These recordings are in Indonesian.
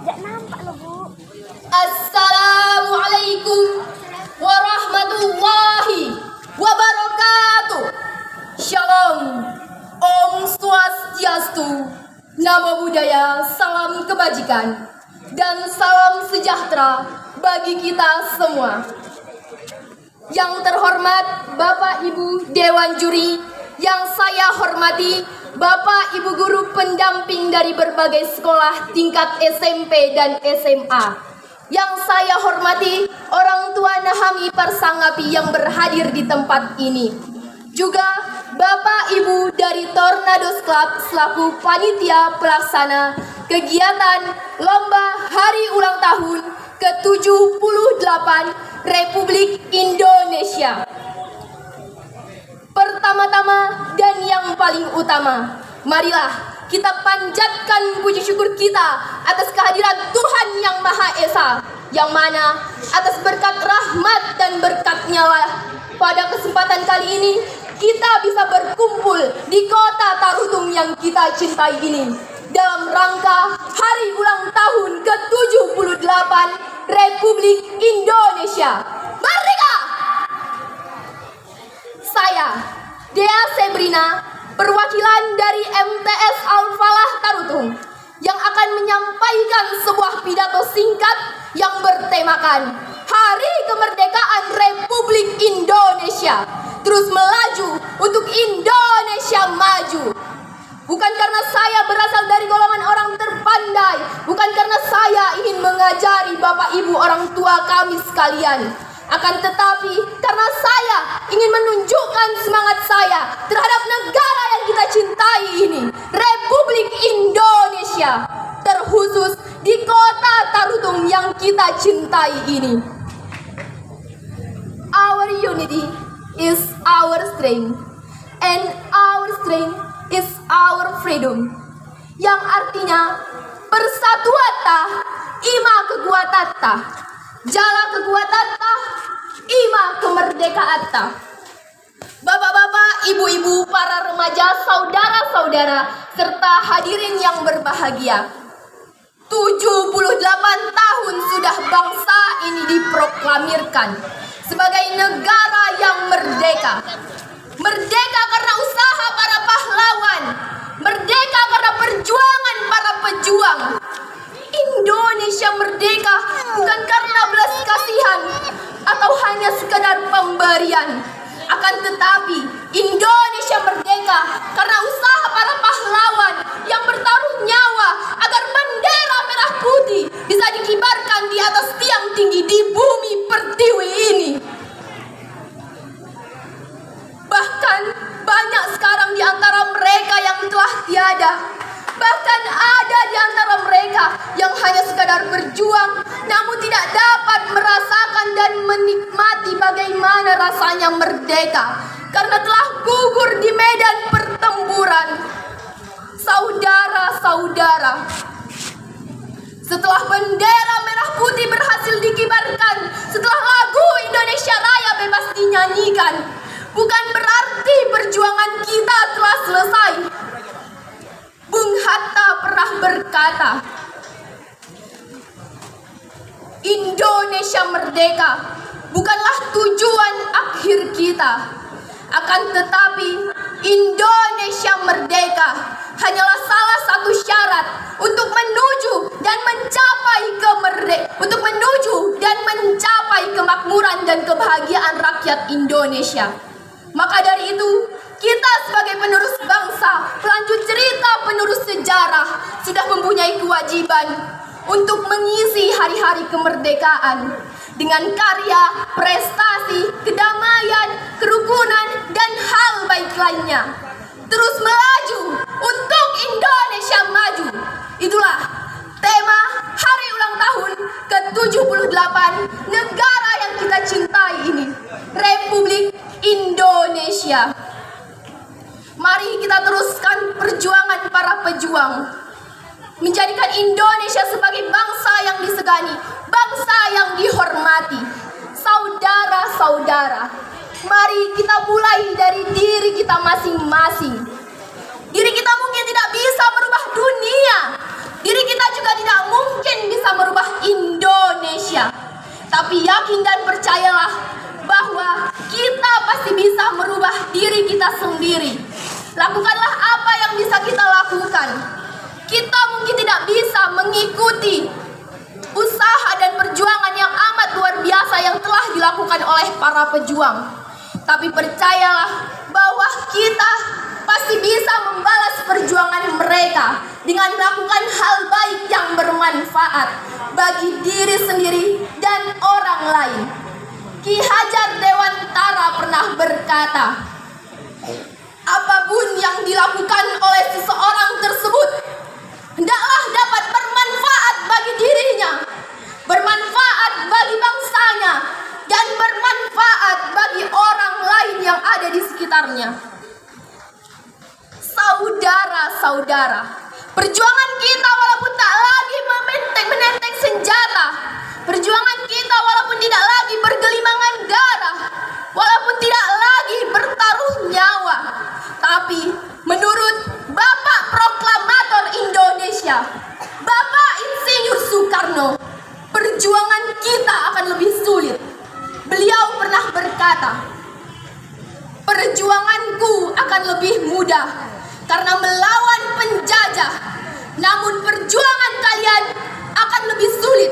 Tidak nampak loh, Bu. Assalamualaikum warahmatullahi wabarakatuh. Shalom. Om Swastiastu. Namo Buddhaya, salam kebajikan dan salam sejahtera bagi kita semua. Yang terhormat Bapak Ibu Dewan Juri, yang saya hormati Bapak Ibu Guru pendamping dari berbagai sekolah tingkat SMP dan SMA. Yang saya hormati orang tua Nahami Parsanggapi yang berhadir di tempat ini. Juga Bapak Ibu dari Tornados Club selaku panitia pelaksana kegiatan Lomba Hari Ulang Tahun ke-78 Republik Indonesia. Pertama-tama dan yang paling utama, marilah kita panjatkan puji syukur kita atas kehadiran Tuhan Yang Maha Esa, yang mana atas berkat rahmat dan berkat-Nya lah pada kesempatan kali ini kita bisa berkumpul di kota Tarutung yang kita cintai ini dalam rangka Hari Ulang Tahun ke-78 Republik Indonesia. Merdeka! Saya, Dea Sebrina, perwakilan dari MTS Al-Falah Tarutung, yang akan menyampaikan sebuah pidato singkat yang bertemakan Hari Kemerdekaan Republik Indonesia terus melaju untuk Indonesia maju. Bukan karena saya berasal dari golongan orang terpandai, bukan karena saya ingin mengajari Bapak Ibu orang tua kami sekalian, akan tetapi karena saya ingin menunjukkan semangat saya terhadap negara yang kita cintai ini, Republik Indonesia, terkhusus di kota Tarutung yang kita cintai ini. Our unity is our strength, and our strength is our freedom. Yang artinya persatuan tah, ima kekuatan tah, jala kekuatan tah, ima kemerdekaan tah. Bapak-bapak, ibu-ibu, para remaja, saudara-saudara, serta hadirin yang berbahagia. 78 tahun sudah bangsa ini diproklamirkan sebagai negara yang merdeka. Merdeka karena usaha para pahlawan, merdeka karena perjuangan para pejuang. Indonesia merdeka bukan karena belas kasihan atau hanya sekedar pemberian, akan tetapi Indonesia merdeka karena usaha para pahlawan yang bertaruh nyawa agar bendera merah putih bisa dikibarkan di atas tiang tinggi di bumi pertiwi ini. Bahkan banyak sekarang di antara mereka yang telah tiada. Bahkan ada di antara mereka yang hanya sekadar berjuang namun tidak dapat merasakan dan menikmati bagaimana rasanya merdeka karena telah gugur di medan pertempuran. Saudara-saudara, setelah bendera merah putih berhasil dikibarkan, setelah lagu Indonesia Raya bebas dinyanyikan, bukan berarti perjuangan kita telah selesai. Bung Hatta pernah berkata, Indonesia merdeka bukanlah tujuan akhir kita, akan tetapi Indonesia merdeka hanyalah salah satu syarat untuk menuju dan mencapai kemakmuran dan kebahagiaan rakyat Indonesia. Maka dari itu, kita sebagai penerus bangsa, pelanjut cerita, penerus sejarah, sudah mempunyai kewajiban untuk mengisi hari-hari kemerdekaan dengan karya, prestasi, kedamaian, kerukunan, dan hal baik lainnya. Terus melaju untuk Indonesia maju. Itulah tema Hari Ulang Tahun ke-78 negara yang kita cintai ini, Republik Indonesia. Mari kita teruskan perjuangan para pejuang, menjadikan Indonesia sebagai bangsa yang disegani, bangsa yang dihormati. Saudara-saudara, mari kita mulai dari diri kita masing-masing. Diri kita mungkin tidak bisa merubah dunia, diri kita juga tidak mungkin bisa sendiri. Lakukanlah apa yang bisa kita lakukan. Kita mungkin tidak bisa mengikuti usaha dan perjuangan yang amat luar biasa yang telah dilakukan oleh para pejuang. Tapi percayalah bahwa kita pasti bisa membalas perjuangan mereka dengan melakukan hal baik yang bermanfaat bagi diri sendiri dan orang lain. Ki Hajar Dewantara pernah berkata, apapun yang dilakukan oleh seseorang tersebut hendaklah dapat bermanfaat bagi dirinya, bermanfaat bagi bangsanya, dan bermanfaat bagi orang lain yang ada di sekitarnya. Saudara-saudara, perjuangan kita walaupun tak lagi menenteng senjata, perjuangan kita walaupun tidak lagi bergelimangan darah, walaupun tidak lagi bertaruh nyawa, tapi menurut Bapak Proklamator Indonesia, Bapak Insinyur Soekarno, perjuangan kita akan lebih sulit. Beliau pernah berkata, perjuanganku akan lebih mudah karena melawan penjajah, namun perjuangan kalian akan lebih sulit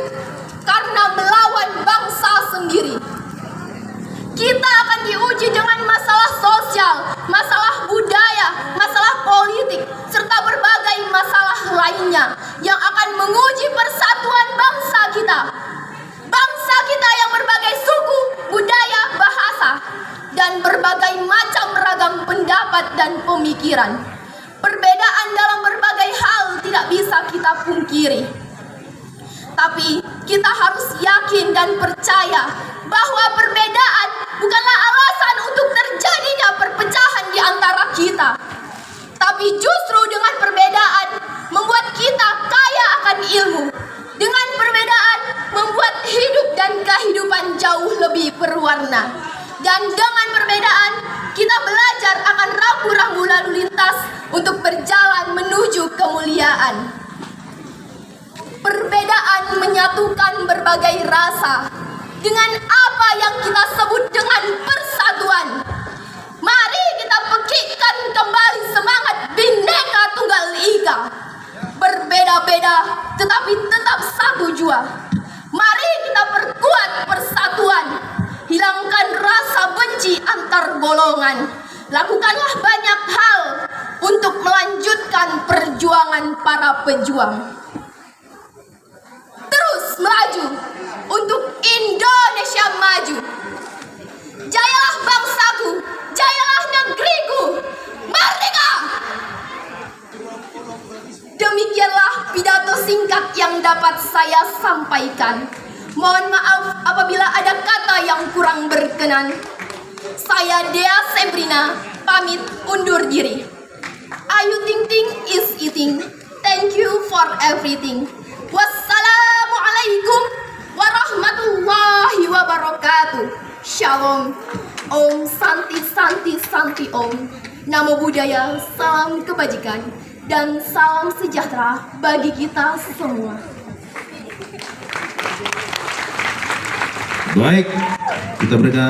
karena melawan bangsa sendiri. Kita akan diuji dengan masalah sosial, masalah budaya, masalah politik, serta berbagai masalah lainnya yang akan menguji persatuan bangsa kita. Bangsa kita yang berbagai suku, budaya, bahasa, dan berbagai macam ragam pendapat dan pemikiran. Perbedaan dalam berbagai hal tidak bisa kita pungkiri. Tapi kita harus yakin dan percaya bahwa perbedaan bukanlah alasan untuk terjadinya perpecahan di antara kita. Tapi justru dengan perbedaan membuat kita kaya akan ilmu. Dengan perbedaan membuat hidup dan kehidupan jauh lebih berwarna. Dan dengan perbedaan kita belajar akan rambu-rambu lalu lintas untuk berjalan menuju kemuliaan. Perbedaan menyatukan berbagai rasa dengan apa yang kita sebut dengan persatuan. Mari kita pekikkan kembali semangat Bhinneka Tunggal Ika. Berbeda-beda tetapi tetap satu jua. Mari kita perkuat persatuan. Hilangkan rasa benci antar golongan. Lakukanlah banyak hal untuk melanjutkan perjuangan para pejuang. Terus melaju untuk Indonesia maju. Jayalah bangsaku, jayalah negeriku, merdeka! Demikianlah pidato singkat yang dapat saya sampaikan. Mohon maaf apabila ada kata yang kurang berkenan. Saya Dea Sebrina, pamit undur diri. Ayu Ting Ting is eating. Thank you for everything. Wassalamualaikum warahmatullahi wabarakatuh. Shalom. Om Santi Santi Santi Om. Namo Buddhaya, salam kebajikan dan salam sejahtera bagi kita semua. Baik, kita berikan